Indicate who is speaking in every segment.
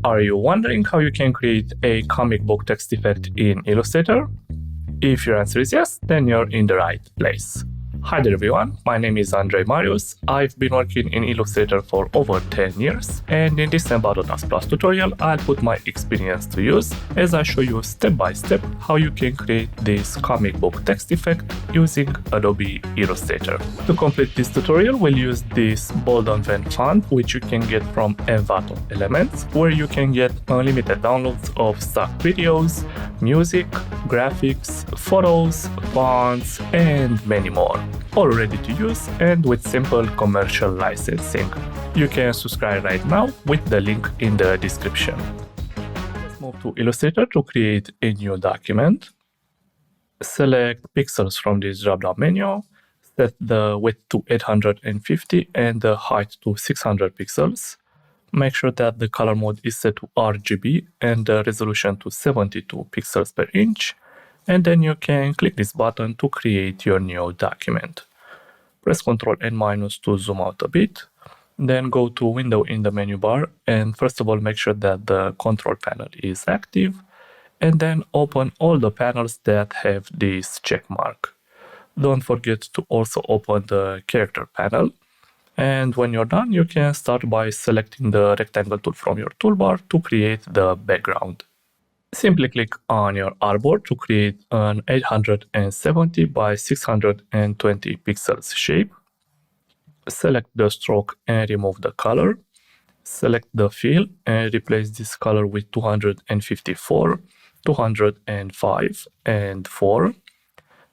Speaker 1: Are you wondering how you can create a comic book text effect in Illustrator? If your answer is yes, then you're in the right place. Hi there everyone, my name is Andrei Marius. I've been working in Illustrator for over 10 years, and in this Envato Tuts Plus tutorial, I'll put my experience to use as I show you step by step how you can create this comic book text effect using Adobe Illustrator. To complete this tutorial, we'll use this bold and pen font, which you can get from Envato Elements, where you can get unlimited downloads of stock videos, music, graphics, photos, fonts, and many more, all ready to use and with simple commercial licensing. You can subscribe right now with the link in the description. Let's move to Illustrator to create a new document. Select pixels from this drop-down menu, set the width to 850 and the height to 600 pixels. Make sure that the color mode is set to RGB and the resolution to 72 pixels per inch, and then you can click this button to create your new document. Press Ctrl and- to zoom out a bit, then go to Window in the menu bar, and first of all make sure that the control panel is active, and then open all the panels that have this check mark. Don't forget to also open the character panel. And when you're done, you can start by selecting the rectangle tool from your toolbar to create the background. Simply click on your artboard to create an 870 by 620 pixels shape. Select the stroke and remove the color. Select the fill and replace this color with 254, 205, and 4.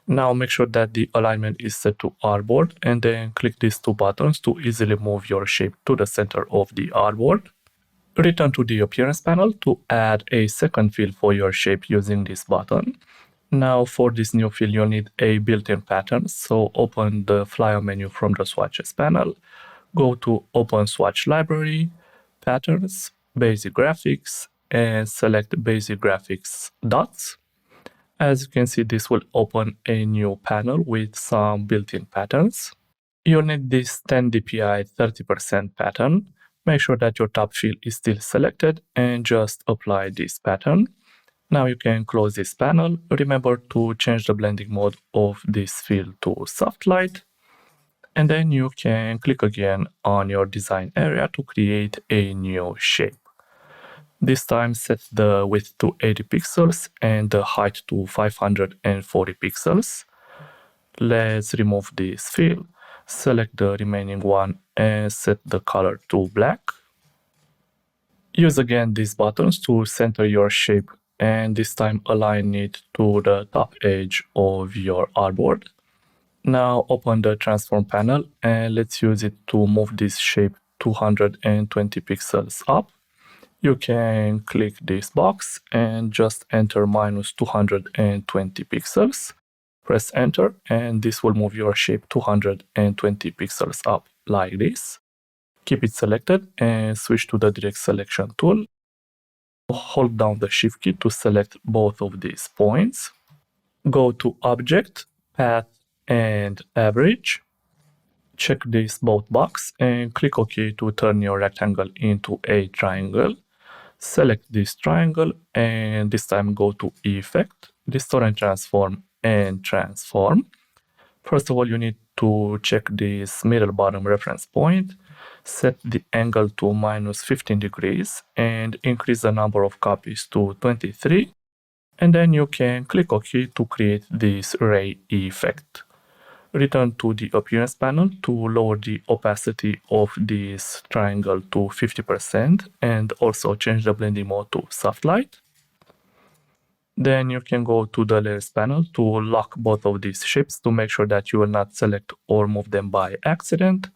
Speaker 1: Now make sure that the alignment is set to artboard, and then click these two buttons to easily move your shape to the center of the artboard. Return to the appearance panel to add a second fill for your shape using this button. Now for this new fill you'll need a built-in pattern, so open the flyer menu from the swatches panel, go to Open Swatch Library, Patterns, Basic Graphics, and select Basic Graphics Dots. As you can see, this will open a new panel with some built-in patterns. You'll need this 10 dpi 30% pattern. Make sure that your top fill is still selected and just apply this pattern. Now you can close this panel. Remember to change the blending mode of this fill to soft light. And then you can click again on your design area to create a new shape. This time set the width to 80 pixels and the height to 540 pixels. Let's remove this fill, select the remaining one and set the color to black. Use again these buttons to center your shape and this time align it to the top edge of your artboard. Now open the transform panel and let's use it to move this shape 220 pixels up. You can click this box and just enter -220 pixels. Press enter and this will move your shape 220 pixels up like this. Keep it selected and switch to the direct selection tool. Hold down the shift key to select both of these points. Go to Object, Path and Average. Check this both box and click OK to turn your rectangle into a triangle. Select this triangle and this time go to Effect, Distort and Transform and Transform. First of all, you need to check this middle bottom reference point, set the angle to -15 degrees and increase the number of copies to 23. And then you can click OK to create this ray effect. Return to the appearance panel to lower the opacity of this triangle to 50% and also change the blending mode to soft light. Then you can go to the layers panel to lock both of these shapes to make sure that you will not select or move them by accident,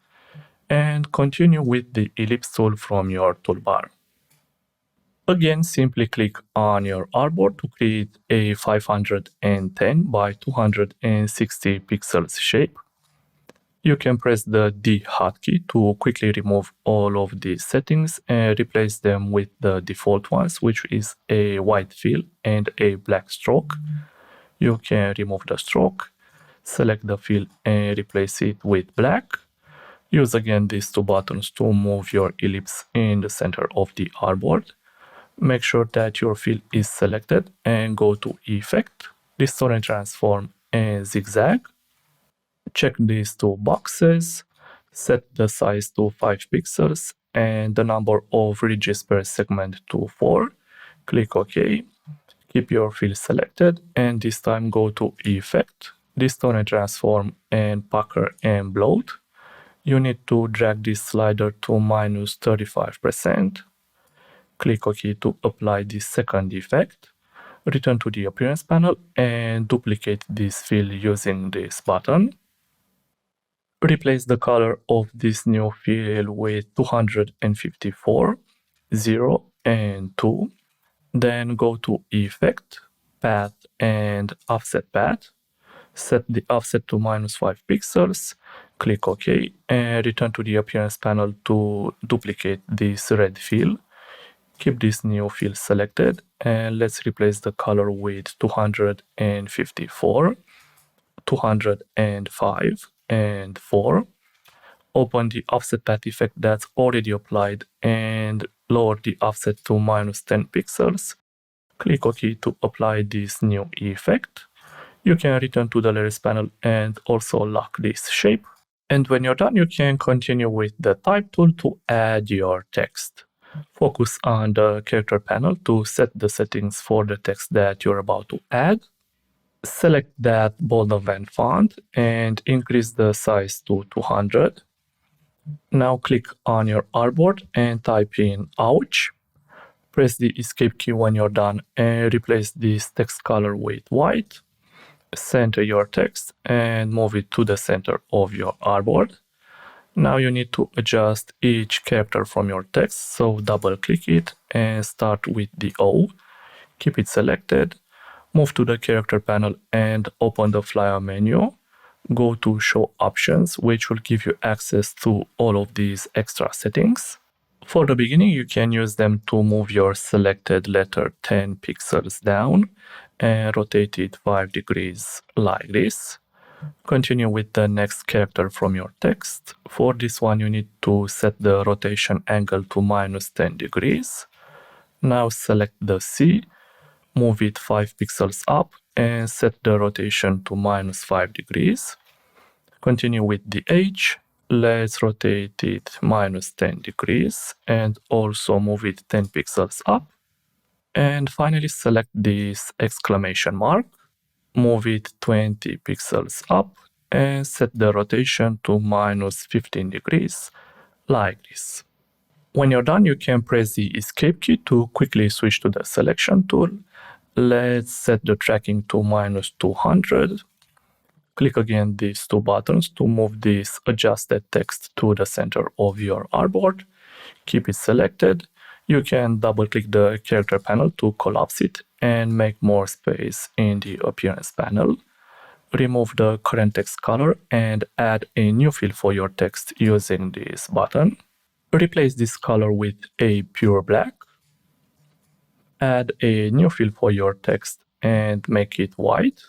Speaker 1: and continue with the ellipse tool from your toolbar. Again, simply click on your artboard to create a 510 by 260 pixels shape. You can press the D hotkey to quickly remove all of these settings and replace them with the default ones, which is a white fill and a black stroke. You can remove the stroke, select the fill and replace it with black. Use again these two buttons to move your ellipse in the center of the artboard. Make sure that your fill is selected and go to Effect, Distort and Transform, and Zigzag. Check these two boxes, set the size to 5 pixels and the number of ridges per segment to 4. Click OK. Keep your fill selected and this time go to Effect, Distort and Transform, and Pucker and Bloat. You need to drag this slider to -35%. Click OK to apply the second effect. Return to the Appearance panel and duplicate this fill using this button. Replace the color of this new fill with 254, 0, and 2. Then go to Effect, Path, and Offset Path. Set the offset to -5 pixels. Click OK and return to the Appearance panel to duplicate this red fill. Keep this new fill selected and let's replace the color with 254, 205, and 4. Open the offset path effect that's already applied and lower the offset to -10 pixels. Click OK to apply this new effect. You can return to the layers panel and also lock this shape. And when you're done, you can continue with the type tool to add your text. Focus on the character panel to set the settings for the text that you're about to add. Select that bold event font and increase the size to 200. Now click on your artboard and type in ouch. Press the escape key when you're done and replace this text color with white. Center your text and move it to the center of your artboard. Now you need to adjust each character from your text, so double click it and start with the O. Keep it selected. Move to the character panel and open the flyer menu. Go to show options, which will give you access to all of these extra settings. For the beginning, you can use them to move your selected letter 10 pixels down and rotate it 5 degrees like this. Continue with the next character from your text. For this one, you need to set the rotation angle to -10 degrees. Now select the C, move it 5 pixels up and set the rotation to -5 degrees. Continue with the H. Let's rotate it -10 degrees and also move it 10 pixels up. And finally select this exclamation mark, move it 20 pixels up and set the rotation to -15 degrees like this. When you're done, you can press the escape key to quickly switch to the selection tool. Let's set the tracking to -200. Click again these two buttons to move this adjusted text to the center of your artboard. Keep it selected. You can double click the character panel to collapse it and make more space in the appearance panel. Remove the current text color and add a new fill for your text using this button. Replace this color with a pure black. Add a new fill for your text and make it white.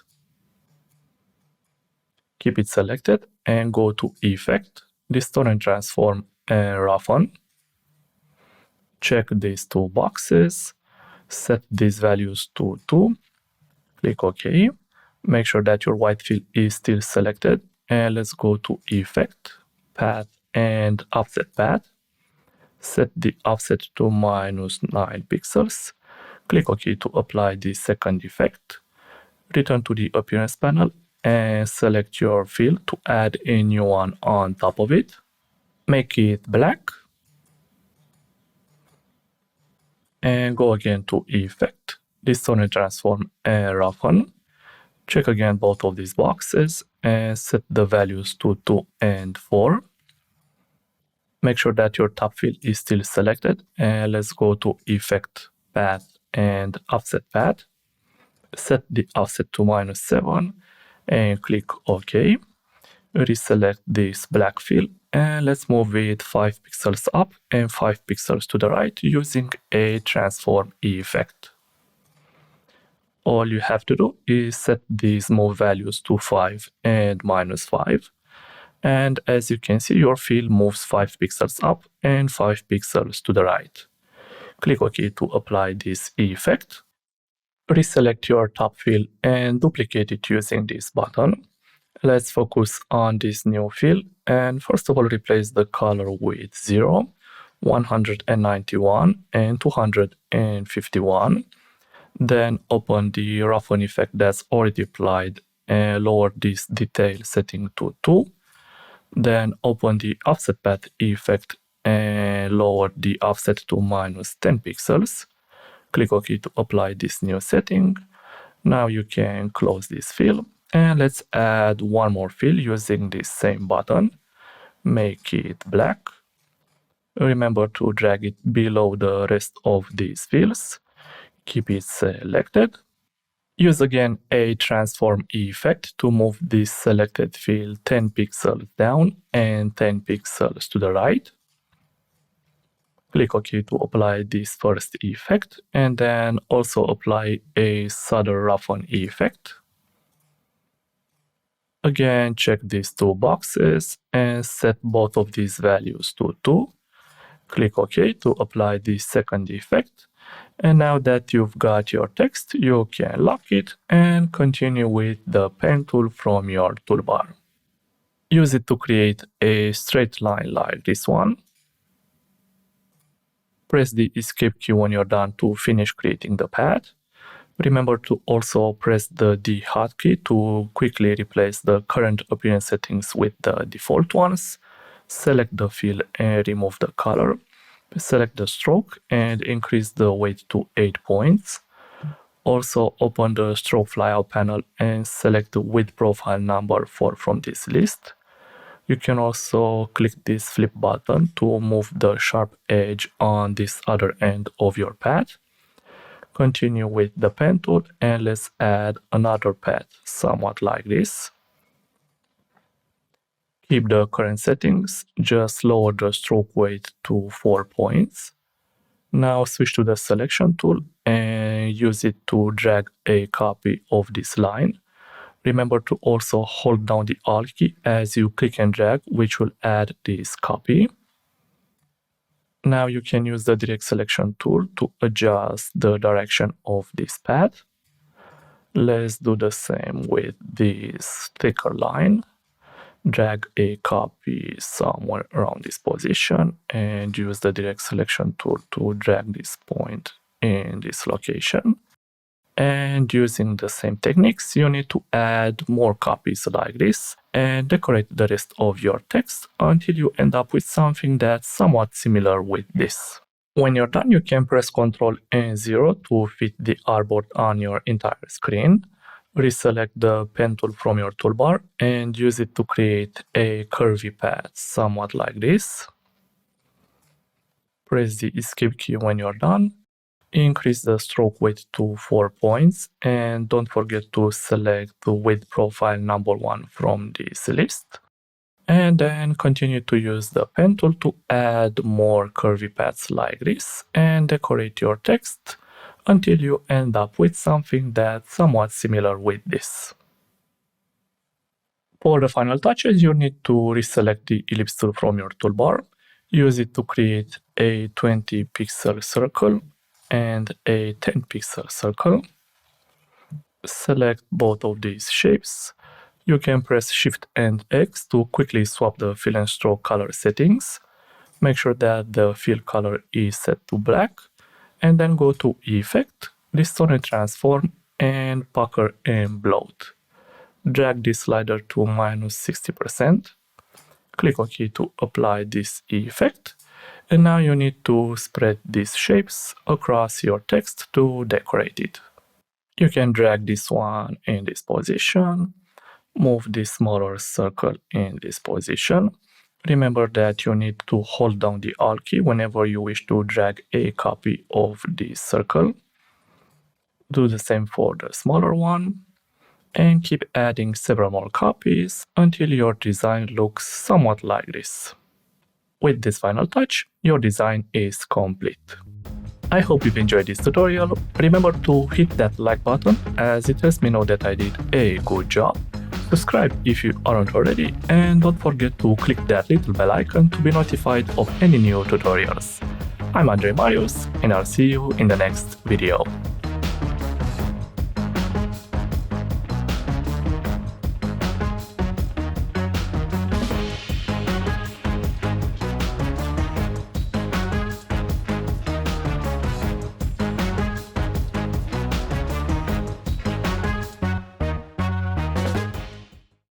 Speaker 1: Keep it selected and go to Effect, Distort and Transform, and Roughen. Check these two boxes, set these values to 2, click OK. Make sure that your white fill is still selected, and let's go to Effect, Path, and Offset Path. Set the offset to -9 pixels. Click OK to apply the second effect. Return to the appearance panel and select your fill to add a new one on top of it. Make it black. And go again to Effect, Distort and Transform, and Roughen. Check again both of these boxes and set the values to 2 and 4. Make sure that your top fill is still selected and let's go to Effect, Path, and Offset Path. Set the offset to -7 and click OK. Reselect this black fill and let's move it 5 pixels up and 5 pixels to the right using a transform effect. All you have to do is set these move values to 5 and -5. And as you can see, your fill moves 5 pixels up and 5 pixels to the right. Click OK to apply this effect. Reselect your top fill and duplicate it using this button. Let's focus on this new fill and first of all replace the color with 0, 191 and 251. Then open the roughen effect that's already applied and lower this detail setting to 2. Then open the offset path effect and lower the offset to -10 pixels. Click OK to apply this new setting. Now you can close this fill and let's add one more fill using this same button. Make it black. Remember to drag it below the rest of these fills. Keep it selected. Use again a transform effect to move this selected fill 10 pixels down and 10 pixels to the right. Click OK to apply this first effect and then also apply a shadow roughen effect. Again, check these two boxes and set both of these values to 2. Click OK to apply the second effect. And now that you've got your text, you can lock it and continue with the pen tool from your toolbar. Use it to create a straight line like this one. Press the escape key when you're done to finish creating the path. Remember to also press the D hotkey to quickly replace the current appearance settings with the default ones. Select the fill and remove the color. Select the stroke and increase the weight to 8 points. Also open the stroke flyout panel and select the width profile number 4 from this list. You can also click this flip button to move the sharp edge on this other end of your path. Continue with the pen tool and let's add another path somewhat like this. Keep the current settings, just lower the stroke weight to 4 points. Now switch to the selection tool and use it to drag a copy of this line. Remember to also hold down the Alt key as you click and drag, which will add this copy. Now you can use the direct selection tool to adjust the direction of this path. Let's do the same with this thicker line. Drag a copy somewhere around this position and use the direct selection tool to drag this point in this location. And using the same techniques, you need to add more copies like this and decorate the rest of your text until you end up with something that's somewhat similar with this. When you're done, you can press Ctrl and 0 to fit the artboard on your entire screen. Reselect the pen tool from your toolbar and use it to create a curvy path somewhat like this. Press the escape key when you're done. Increase the stroke weight to 4 points and don't forget to select the width profile number 1 from this list. And then continue to use the pen tool to add more curvy paths like this and decorate your text until you end up with something that's somewhat similar with this. For the final touches, you need to reselect the ellipse tool from your toolbar. Use it to create a 20 pixel circle and a 10 pixel circle. Select both of these shapes. You can press Shift and X to quickly swap the fill and stroke color settings. Make sure that the fill color is set to black, and then go to Effect, Distort and Transform, and Pucker and Bloat. Drag this slider to -60%. Click OK to apply this effect. And now you need to spread these shapes across your text to decorate it. You can drag this one in this position, move this smaller circle in this position. Remember that you need to hold down the Alt key whenever you wish to drag a copy of this circle. Do the same for the smaller one, and keep adding several more copies until your design looks somewhat like this. With this final touch, your design is complete. I hope you've enjoyed this tutorial. Remember to hit that like button as it lets me know that I did a good job. Subscribe if you aren't already, and don't forget to click that little bell icon to be notified of any new tutorials. I'm Andre Marius, and I'll see you in the next video.